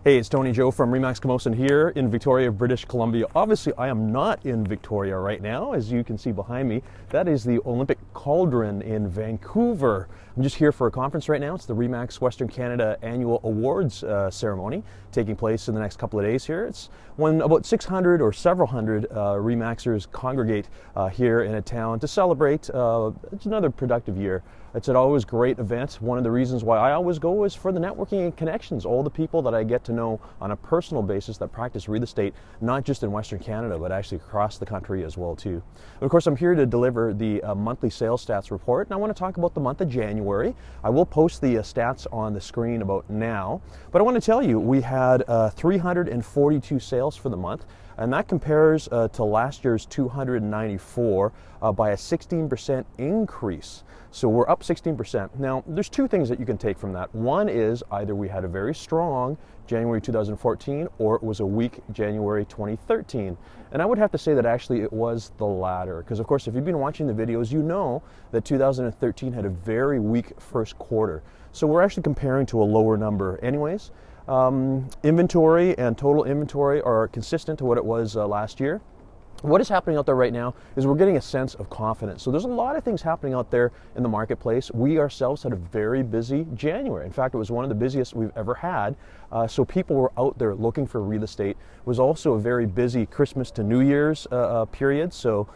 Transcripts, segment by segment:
Hey, it's Tony Joe from Remax Camosun here in Victoria, British Columbia. Obviously, I am not in Victoria right now. As you can see behind me, that is the Olympic Cauldron in Vancouver. I'm just here for a conference right now. It's the Remax Western Canada Annual Awards ceremony taking place in the next couple of days here. It's when about 600 or several hundred Remaxers congregate here in a town to celebrate. It's another productive year. It's an always great event. One of the reasons why I always go is for the networking and connections, all the people that I get to know on a personal basis that practice real estate, not just in Western Canada, but actually across the country as well too. And of course, I'm here to deliver the monthly sales stats report, and I want to talk about the month of January. I will post the stats on the screen about now, but I want to tell you we had 342 sales for the month, and that compares to last year's 294 by a 16% increase. So we're up 16%. Now, there's two things that you can take from that. One is either we had a very strong January 2014 or it was a weak January 2013. And I would have to say that actually it was the latter, because of course if you've been watching the videos, you know that 2013 had a very weak first quarter. So we're actually comparing to a lower number anyways. Inventory and total inventory are consistent to what it was last year. What is happening out there right now is we're getting a sense of confidence. So there's a lot of things happening out there in the marketplace. We ourselves had a very busy January. In fact, it was one of the busiest we've ever had. So people were out there looking for real estate. It was also a very busy Christmas to New Year's period. So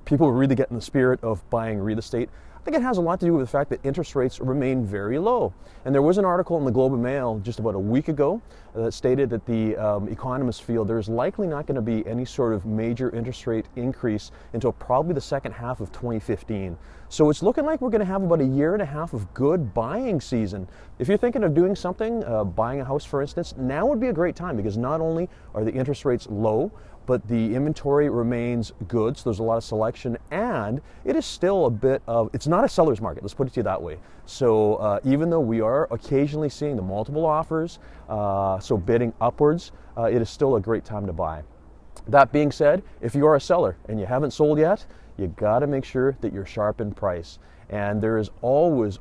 people were really getting the spirit of buying real estate. I think it has a lot to do with the fact that interest rates remain very low. And there was an article in the Globe and Mail just about a week ago that stated that the economists feel there's likely not going to be any sort of major interest rate increase until probably the second half of 2015. So it's looking like we're going to have about a year and a half of good buying season. If you're thinking of doing something, buying a house for instance, now would be a great time because not only are the interest rates low, but the inventory remains good, so there's a lot of selection, and it is still a bit of, it's not a seller's market, let's put it to you that way. So even though we are occasionally seeing the multiple offers, so bidding upwards, it is still a great time to buy. That being said, if you are a seller and you haven't sold yet, you gotta make sure that you're sharp in price. And there is always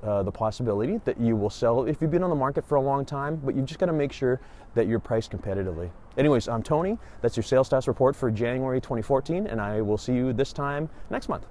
the possibility that you will sell if you've been on the market for a long time, but you've just got to make sure that you're priced competitively. Anyways, I'm Tony. That's your sales stats report for January 2014, and I will see you this time next month.